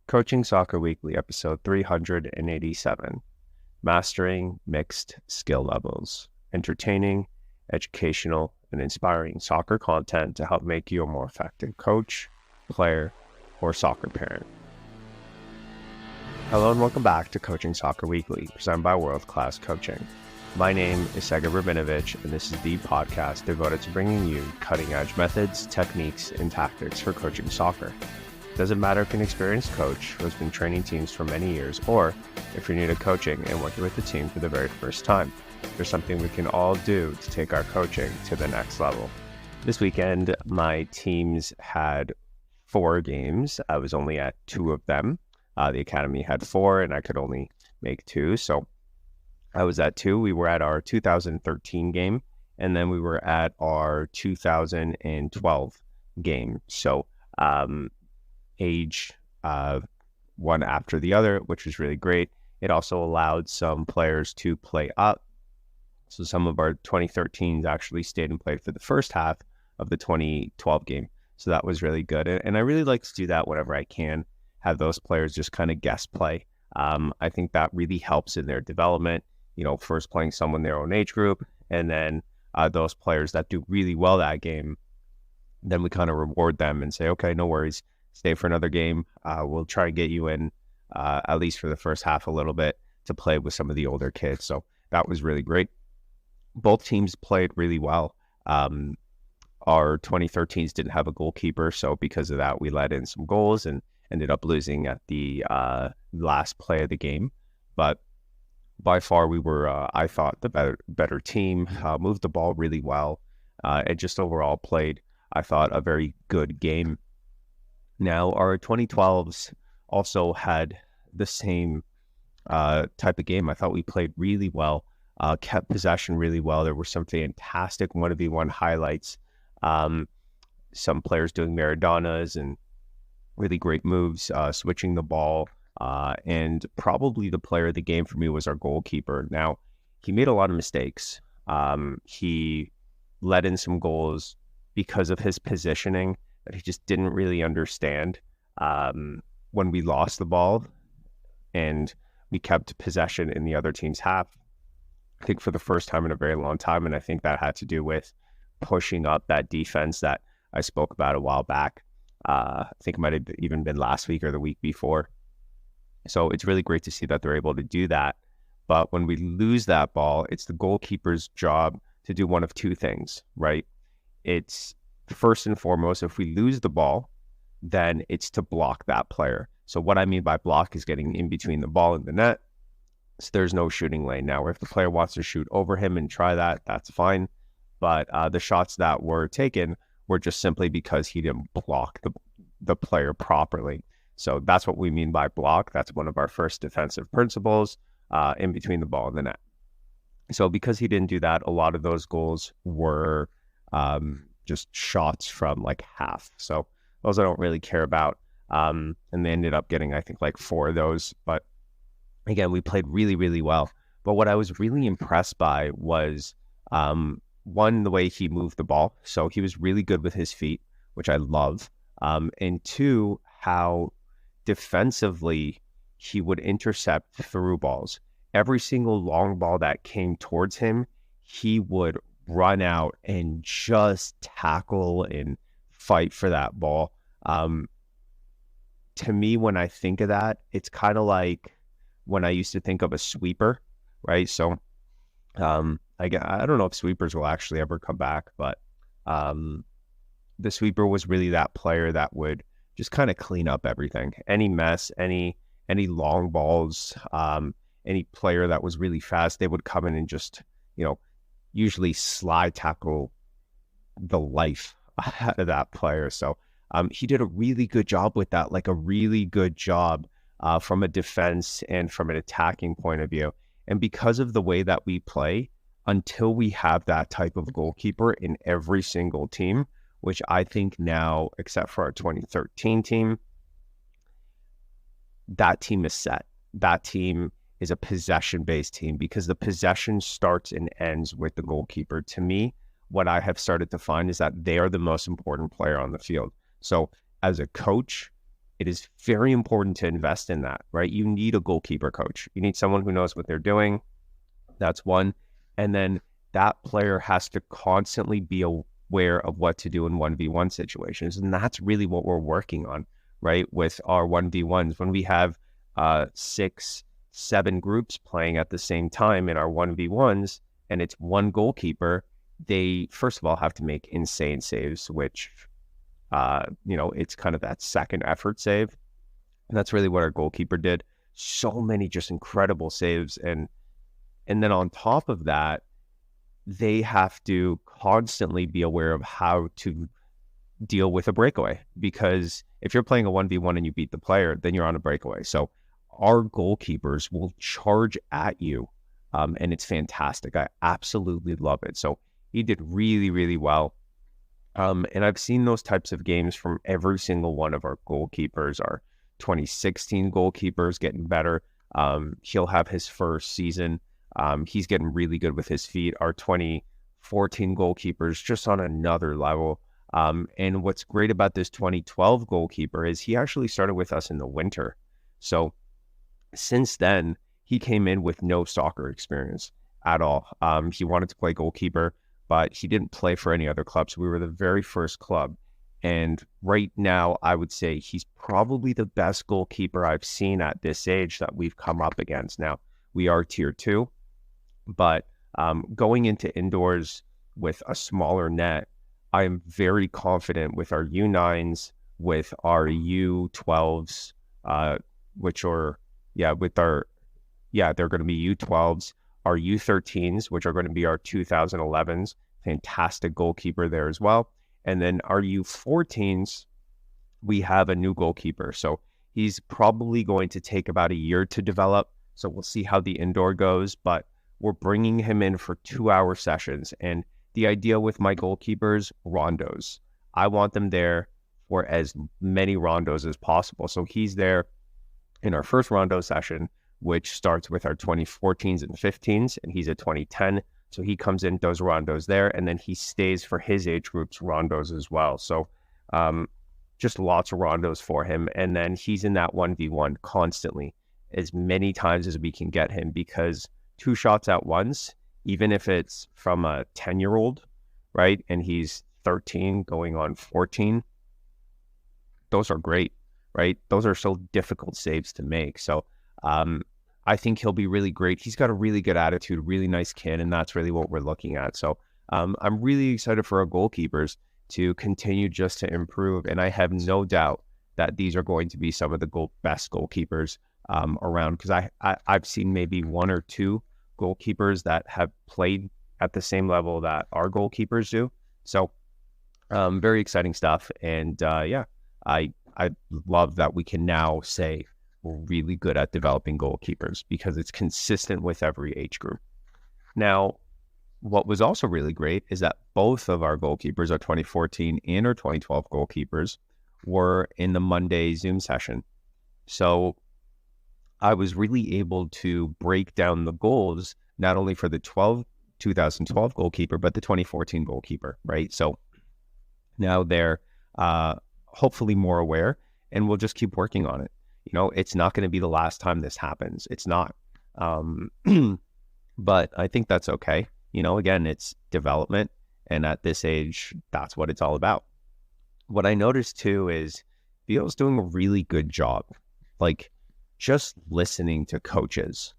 Coaching Soccer Weekly, episode 387. Mastering Mixed Skill Levels. Entertaining, educational, and inspiring soccer content to help make you a more effective coach, player, or soccer parent. Hello and welcome back to Coaching Soccer Weekly, presented by World Class Coaching. My name is Sega Rabinovich, and this is the podcast devoted to bringing you cutting-edge methods, techniques, and tactics for coaching soccer. It doesn't matter if you're an experienced coach who has been training teams for many years, or if you're new to coaching and working with the team for the very first time. There's something we can all do to take our coaching to the next level. This weekend, my teams had 4 games. I was only at 2 of them. The academy had 4, and I could only make 2. So I was at 2. We were at our 2013 game, and then we were at our 2012 game. So age one after the other, which was really great. It also allowed some players to play up. So some of our 2013s actually stayed and played for the first half of the 2012 game. So that was really good. And I really like to do that whenever I can, have those players just kind of guest play. I think that really helps in their development. First playing someone their own age group, and then those players that do really well that game, then we kind of reward them and say, okay, no worries, stay for another game. We'll try to get you in, at least for the first half a little bit, to play with some of the older kids. So that was really great. Both teams played really well. Our 2013s didn't have a goalkeeper, so because of that, we let in some goals and ended up losing at the last play of the game. But by far, we were, I thought, the better team, moved the ball really well, and just overall played, I thought, a very good game. Now, our 2012s also had the same type of game. I thought we played really well, kept possession really well. There were some fantastic 1v1 highlights, some players doing Maradonas and really great moves, switching the ball. And probably the player of the game for me was our goalkeeper. Now, he made a lot of mistakes. He let in some goals because of his positioning that he just didn't really understand. When we lost the ball and we kept possession in the other team's half, I think for the first time in a very long time, and I think that had to do with pushing up that defense that I spoke about a while back. I think it might have even been last week or the week before. So it's really great to see that they're able to do that. But when we lose that ball, it's the goalkeeper's job to do one of 2 things, right? It's first and foremost, if we lose the ball, then it's to block that player. So what I mean by block is getting in between the ball and the net. So there's no shooting lane. Now, if the player wants to shoot over him and try that, that's fine. But the shots that were taken were just simply because he didn't block the player properly. So that's what we mean by block. That's one of our first defensive principles, in between the ball and the net. So because he didn't do that, a lot of those goals were just shots from like half. So those I don't really care about. And they ended up getting, I think, like 4 of those. But again, we played really, really well. But what I was really impressed by was, one, the way he moved the ball. So he was really good with his feet, which I love. And 2, how defensively he would intercept through balls. Every single long ball that came towards him, he would run out and just tackle and fight for that ball. To me, when I think of that, it's kind of like when I used to think of a sweeper, right? So I don't know if sweepers will actually ever come back, but the sweeper was really that player that would just kind of clean up everything. Any mess, any long balls, any player that was really fast, they would come in and just, usually slide tackle the life out of that player. So he did a really good job with that, like a really good job from a defense and from an attacking point of view. And because of the way that we play, until we have that type of goalkeeper in every single team, which I think now, except for our 2013 team, that team is set. That team is a possession-based team because the possession starts and ends with the goalkeeper. To me, what I have started to find is that they are the most important player on the field. So as a coach, it is very important to invest in that, right? You need a goalkeeper coach. You need someone who knows what they're doing. That's one. And then that player has to constantly be aware of what to do in 1v1 situations. And that's really what we're working on, right? With our 1v1s, when we have 6, 7 groups playing at the same time in our 1v1s, and it's one goalkeeper, they first of all have to make insane saves, which, it's kind of that second effort save. And that's really what our goalkeeper did. So many just incredible saves. And then on top of that, they have to constantly be aware of how to deal with a breakaway, because if you're playing a 1v1 and you beat the player, then you're on a breakaway. So our goalkeepers will charge at you, and it's fantastic. I absolutely love it. So he did really, really well. And I've seen those types of games from every single one of our goalkeepers. Our 2016 goalkeepers getting better. He'll have his first season. He's getting really good with his feet. Our 2014 goalkeepers just on another level. And what's great about this 2012 goalkeeper is he actually started with us in the winter. So since then, he came in with no soccer experience at all. He wanted to play goalkeeper, but he didn't play for any other clubs. We were the very first club. And right now, I would say he's probably the best goalkeeper I've seen at this age that we've come up against. Now, we are tier 2, but going into indoors with a smaller net, I am very confident with our U9s, with our U12s, which are, they're going to be U12s, our U13s, which are going to be our 2011s, fantastic goalkeeper there as well. And then our U14s, we have a new goalkeeper. So he's probably going to take about a year to develop. So we'll see how the indoor goes, but we're bringing him in for 2-hour sessions. And the idea with my goalkeepers, rondos. I want them there for as many rondos as possible. So he's there in our first rondo session, which starts with our 2014s and 15s, and he's a 2010. So he comes in, does rondos there, and then he stays for his age group's rondos as well. So just lots of rondos for him. And then he's in that 1v1 constantly, as many times as we can get him, because 2 shots at once, even if it's from a 10-year-old, right, and he's 13 going on 14, those are great, right? Those are so difficult saves to make. So I think he'll be really great. He's got a really good attitude, really nice kid, and that's really what we're looking at. So I'm really excited for our goalkeepers to continue just to improve, and I have no doubt that these are going to be some of the best goalkeepers around, because I've seen maybe 1 or 2 goalkeepers that have played at the same level that our goalkeepers do. So very exciting stuff. And I love that we can now say we're really good at developing goalkeepers, because it's consistent with every age group. Now, what was also really great is that both of our goalkeepers, our 2014 and our 2012 goalkeepers, were in the Monday Zoom session. So I was really able to break down the goals, not only for the 2012 goalkeeper, but the 2014 goalkeeper, right? So now they're hopefully more aware, and we'll just keep working on it. It's not going to be the last time this happens. It's not. But I think that's okay. Again, it's development. And at this age, that's what it's all about. What I noticed too is Vio's doing a really good job, like just listening to coaches.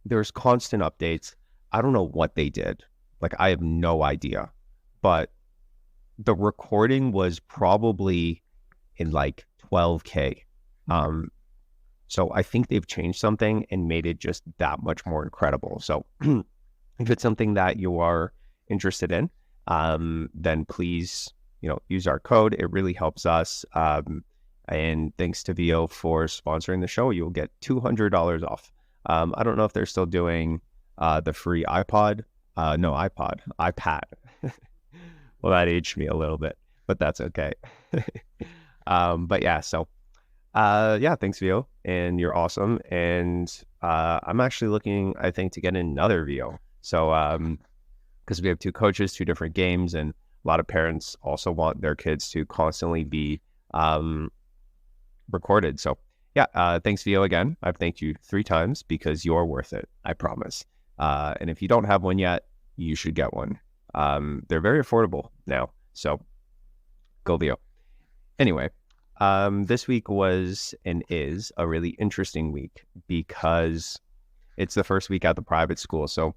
There's constant updates. I don't know what they did. Like, I have no idea. But the recording was probably in like 12K. So I think they've changed something and made it just that much more incredible. So if it's something that you are interested in, then please, use our code. It really helps us. And thanks to VO for sponsoring the show. You'll get $200 off. I don't know if they're still doing the free iPad. Well, that aged me a little bit, but that's okay. But yeah, so thanks VO, and you're awesome. And I'm actually looking, I think, to get another VO. So because we have 2 coaches, 2 different games, and a lot of parents also want their kids to constantly be recorded. So yeah, thanks Vio again. I've thanked you 3 times because you're worth it. I promise. And if you don't have one yet, you should get one. They're very affordable now. So go Vio. Anyway, this week was and is a really interesting week because it's the first week at the private school. So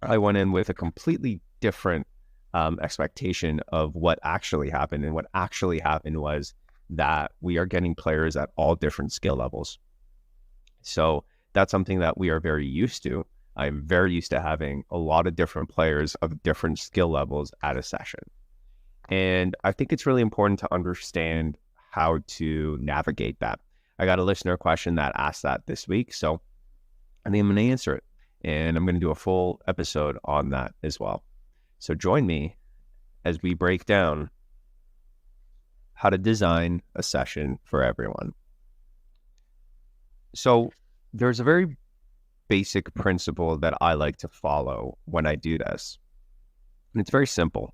I went in with a completely different expectation of what actually happened. And what actually happened was that we are getting players at all different skill levels. So that's something that we are very used to. I'm very used to having a lot of different players of different skill levels at a session. And I think it's really important to understand how to navigate that. I got a listener question that asked that this week. So I think I'm going to answer it. And I'm going to do a full episode on that as well. So join me as we break down how to design a session for everyone. So there's a very basic principle that I like to follow when I do this. And it's very simple.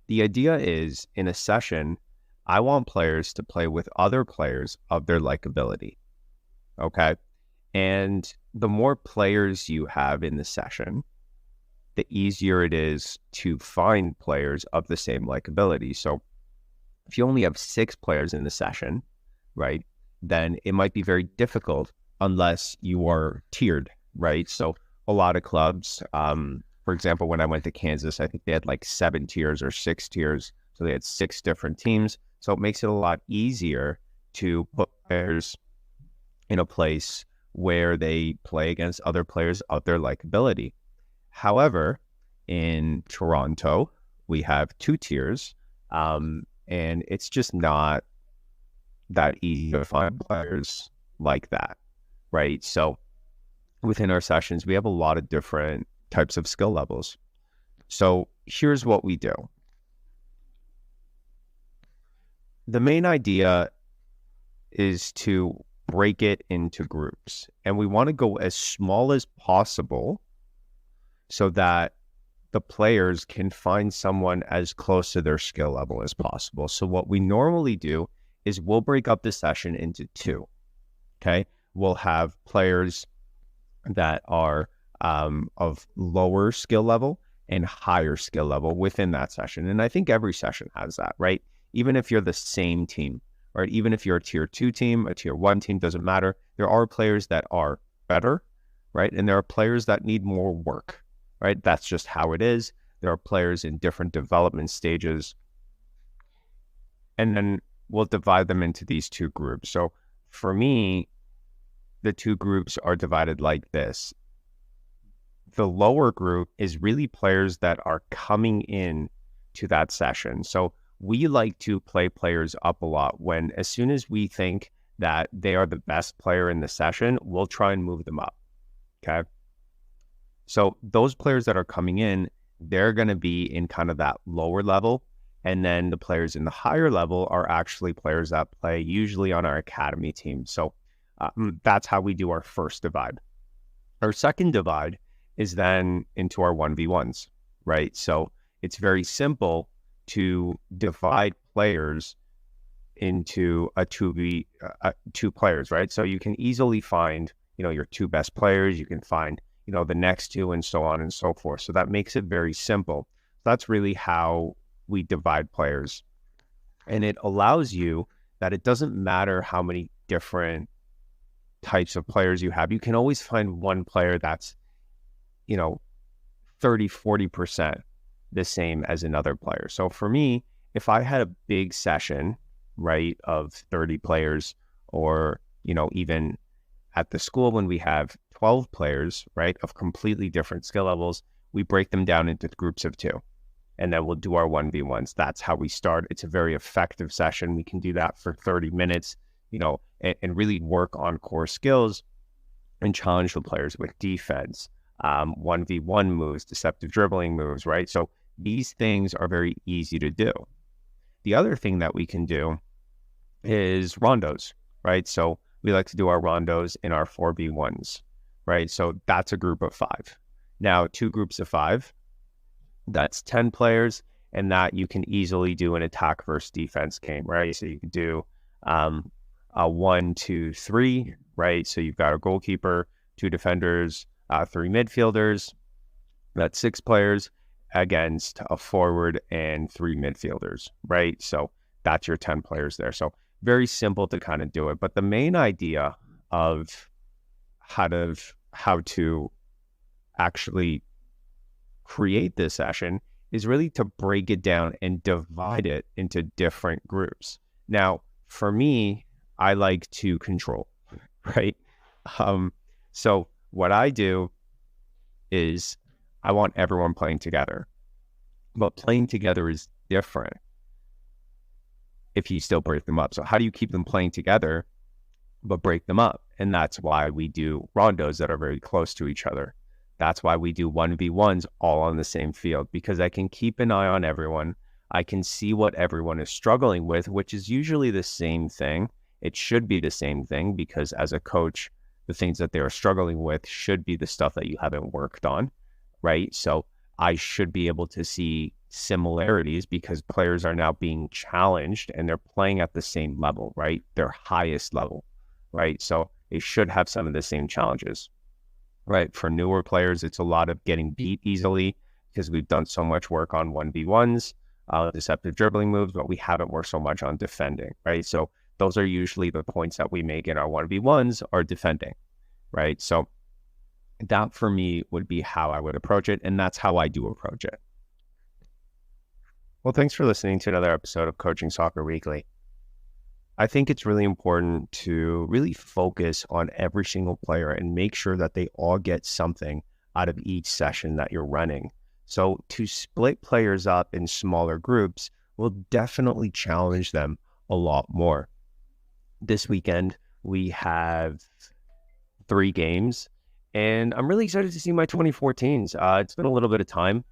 The idea is in a session, I want players to play with other players of their likability. Okay. And the more players you have in the session, the easier it is to find players of the same likability. So if you only have 6 players in the session, right, then it might be very difficult unless you are tiered, right? So a lot of clubs, for example, when I went to Kansas, I think they had like 7 tiers or 6 tiers. So they had 6 different teams. So it makes it a lot easier to put players in a place where they play against other players of their likability. However, in Toronto, we have 2 tiers, and it's just not that easy to find players like that, right? So within our sessions, we have a lot of different types of skill levels. So here's what we do. The main idea is to break it into groups, and we want to go as small as possible so that the players can find someone as close to their skill level as possible. So what we normally do is we'll break up the session into 2. Okay. We'll have players that are of lower skill level and higher skill level within that session. And I think every session has that, right? Even if you're the same team, right? Even if you're a tier 2 team, a tier 1 team, doesn't matter. There are players that are better, right? And there are players that need more work, right? That's just how it is. There are players in different development stages. And then we'll divide them into these 2 groups. So for me, the 2 groups are divided like this. The lower group is really players that are coming in to that session. So we like to play players up a lot when, as soon as we think that they are the best player in the session, we'll try and move them up. Okay. So those players that are coming in, they're going to be in kind of that lower level. And then the players in the higher level are actually players that play usually on our academy team. So that's how we do our first divide. Our second divide is then into our 1v1s, right? So it's very simple to divide players into a 2 players, right? So you can easily find, your 2 best players. You can find, the next 2 and so on and so forth. So that makes it very simple. That's really how we divide players. And it allows you that it doesn't matter how many different types of players you have. You can always find one player that's, 30, 40% the same as another player. So for me, if I had a big session, right, of 30 players, or, even at the school when we have 12 players, right, of completely different skill levels, we break them down into groups of 2. And then we'll do our 1v1s. That's how we start. It's a very effective session. We can do that for 30 minutes, and really work on core skills and challenge the players with defense, 1v1 moves, deceptive dribbling moves, right? So these things are very easy to do. The other thing that we can do is rondos, right? So we like to do our rondos in our 4v1s, right? So that's a group of 5. Now, 2 groups of 5, that's 10 players, and that you can easily do an attack versus defense game, right? So you could do a 1, 2, 3, right? So you've got a goalkeeper, 2 defenders, 3 midfielders. That's 6 players against a forward and 3 midfielders, right? So that's your 10 players there. So very simple to kind of do it. But the main idea of how to actually create this session is really to break it down and divide it into different groups. Now, for me, I like to control, right? So what I do is I want everyone playing together, but playing together is different if you still break them up. So how do you keep them playing together, but break them up? And that's why we do rondos that are very close to each other. That's why we do 1v1s all on the same field, because I can keep an eye on everyone. I can see what everyone is struggling with, which is usually the same thing. It should be the same thing, because as a coach, the things that they are struggling with should be the stuff that you haven't worked on, right? So I should be able to see similarities because players are now being challenged and they're playing at the same level, right? Their highest level, right? So they should have some of the same challenges, right? For newer players, it's a lot of getting beat easily because we've done so much work on 1v1s, deceptive dribbling moves, but we haven't worked so much on defending, right? So those are usually the points that we make in our 1v1s are defending, right? So that for me would be how I would approach it. And that's how I do approach it. Well, thanks for listening to another episode of Coaching Soccer Weekly. I think it's really important to really focus on every single player and make sure that they all get something out of each session that you're running. So to split players up in smaller groups will definitely challenge them a lot more. This weekend, we have 3 games, and I'm really excited to see my 2014s. It's been a little bit of time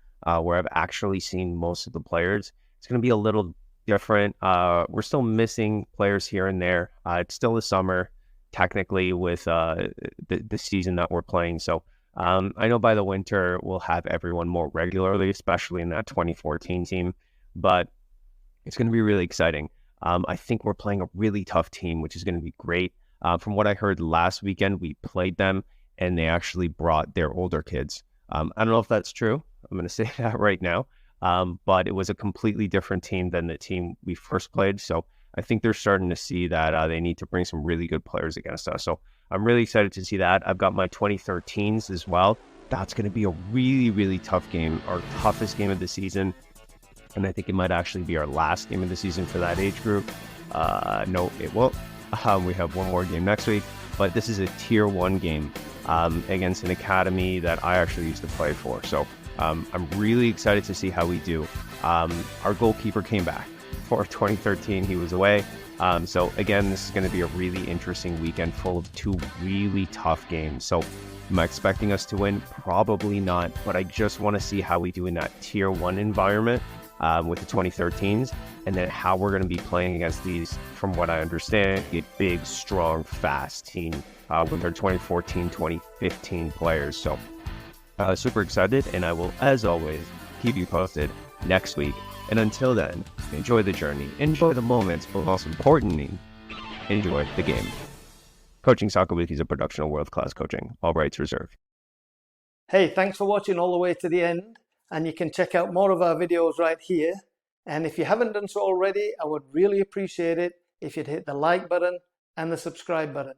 where I've actually seen most of the players. It's going to be a little different. We're still missing players here and there. It's still the summer, technically, with the season that we're playing. So I know by the winter, we'll have everyone more regularly, especially in that 2014 team. But it's going to be really exciting. I think we're playing a really tough team, which is going to be great. From what I heard last weekend, we played them, and they actually brought their older kids. I don't know if that's true. I'm going to say that right now. But it was a completely different team than the team we first played. So I think they're starting to see that they need to bring some really good players against us. So I'm really excited to see that. I've got my 2013s as well. That's going to be a really, really tough game, our toughest game of the season. And I think it might actually be our last game of the season for that age group. No, it won't. We have one more game next week, but this is a tier 1 game against an academy that I actually used to play for. So I'm really excited to see how we do. Our goalkeeper came back for 2013. He was away. So again, this is going to be a really interesting weekend full of 2 really tough games. So am I expecting us to win? Probably not, but I just want to see how we do in that tier 1 environment with the 2013s, and then how we're going to be playing against these, from what I understand, a big, strong, fast team with our 2014, 2015 players. So super excited, and I will, as always, keep you posted next week. And until then, enjoy the journey, enjoy the moments, but most importantly, enjoy the game. Coaching Soccer Weekly is a production of World Class Coaching. All rights reserved. Hey, thanks for watching all the way to the end. And you can check out more of our videos right here. And if you haven't done so already, I would really appreciate it if you'd hit the like button and the subscribe button.